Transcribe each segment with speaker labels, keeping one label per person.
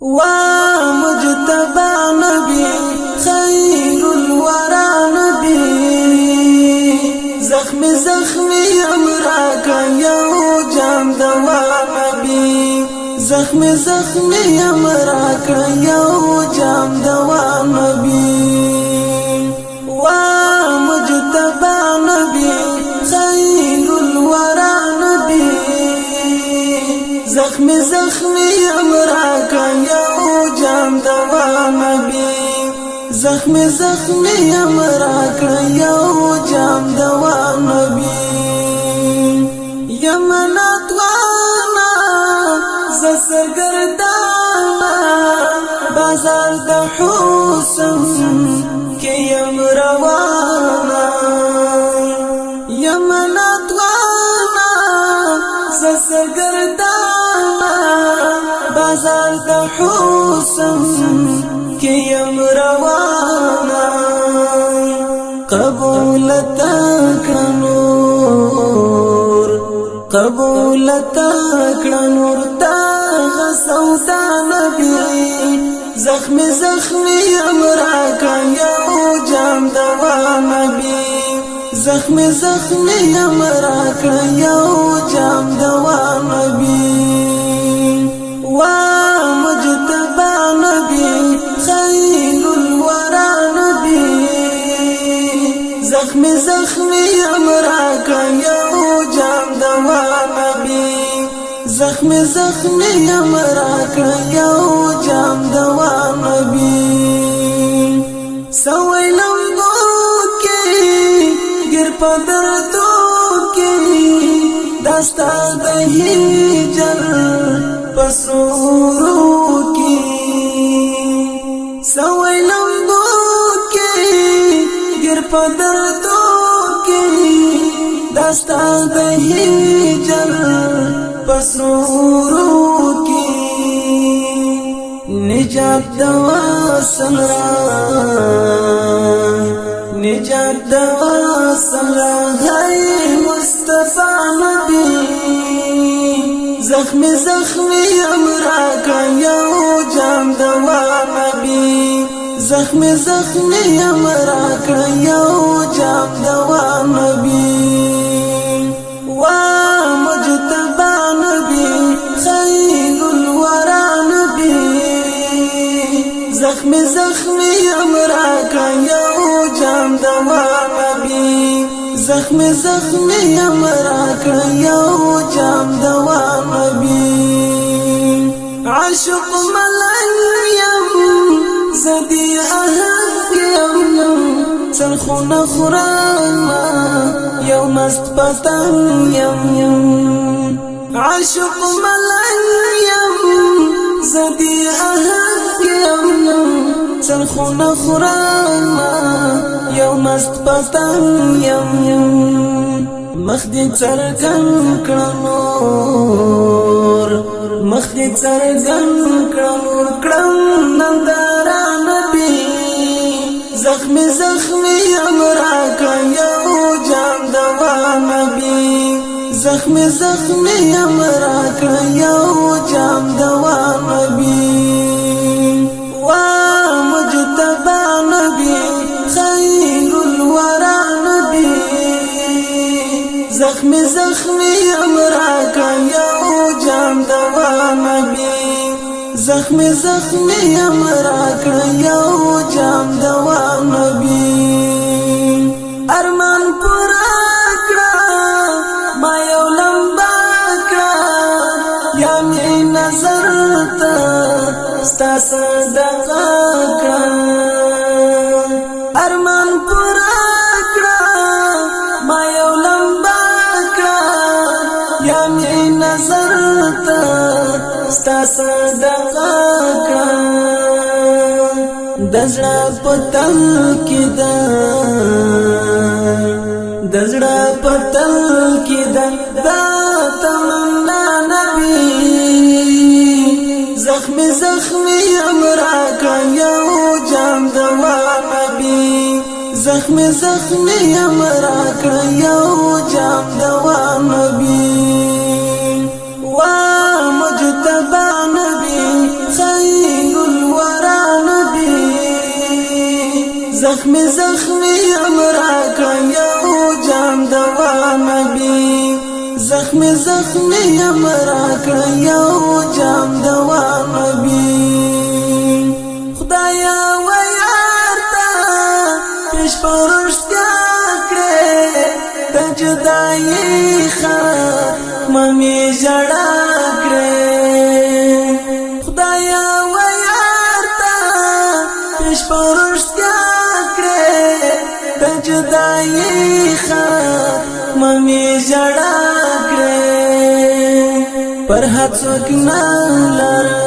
Speaker 1: ومجتبى نبي خير الورى نبي زخمي زخمي امراك يو جام دوا نبي زخمي زخمي امراك يو جام دوا نبي ومجتبى نبي خير الورى نبي زخمي زخمي امراك يو جام دوا نبي زخمي زخمي امراك يو جام دوا نبي يمنات وانا زسرگردانا بازار د حسن کی یم روانا یمنات وانا زسرگردانا بازار د حسن کی یم روانا قبول تکرنور قبول تکرنور تا غسوتا نبی زخمی زخمی امراک یو جام دوا نبی زخمی زخمی امراک یو جام دوا نبی ومجتبى نبي خير الورى نبي زخمي زخمي امراك يو جام دوا نبي زخمي زخمي امراك يو جام دوا نبي سوي لمبوكي گر پدردوكي دستا دهيجر پسورو کی سوی لمبو کی گر پدردو کی دستا دہی جر پسورو کی نجات دوا سنرا نجات دوا سنرا ہے مصطفیٰ نبی زخمی زخمی امراک یو جام دوا نبی زخمی زخمی امراک یو جام دوا نبی ومجتبى نبی خیر الورى نبی زخمی زخمی امراک یو جام دوا نبی زخمی زخمی امراک یو جام دوا نبی عاشق ملایم زدی اهنگیم سرخون خورانا یو مست پتنگیم عاشق ملایم زدی اهنگیم سرخون خورانا یو مست پتنگیم مخدی چرگن کرنور مخدی چرگن کرنور کرن نندارا نبی زخمی زخمی امراک یو جام دوا نبی زخمی زخمی امراک یو جام دوا نبی ومجتبى نبی خیر الورى نبی زخمی زخمی امراک یو جام دوا نبی زخمی زخمی امراک یو جام دوا نبی ارمان پورا کړه ما یو لمبا کړه یا می نظر ته ستا صدقه کړه ارمان پورا کړه ما یو لمبا یا می نظر ته ستا صدقه کړه دزړه پتل کې ده دزړه پتل کې ده دا تمنا نبی زخمی زخمی امراک یو جام دوا نبی زخمی زخمی امراک یو جام دوا نبی ومجتبى نبي خير زخمی زخمی امرا کړه یو جام دوا نبی زخمی زخمی امرا کړه یو جام دوا نبی خدایا و یار تا پیش پرشتیا کړه د جدائی ختم می جړا کړه خدایا و یار تا پیش پرشتیا کړه د جدائی ختم می جړا کړه پر هڅوک نه لرم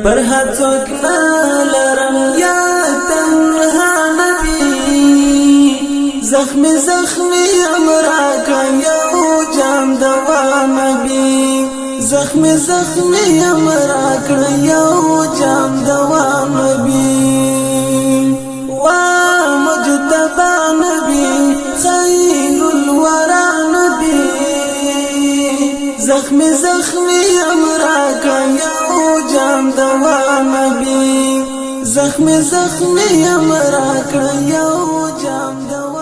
Speaker 1: پر هڅوک نه لرم یا تنها نبی زخمی زخمی امرا کړه یو جام دوا نبی زخمی زخمی امرا کړه یو جام دوا نبی وا مجتبی نبی خیر الورى نبی زخمی زخمی امرا کړه یو جام دوا نبی زخمی زخمی امرا کړه یو جام دوا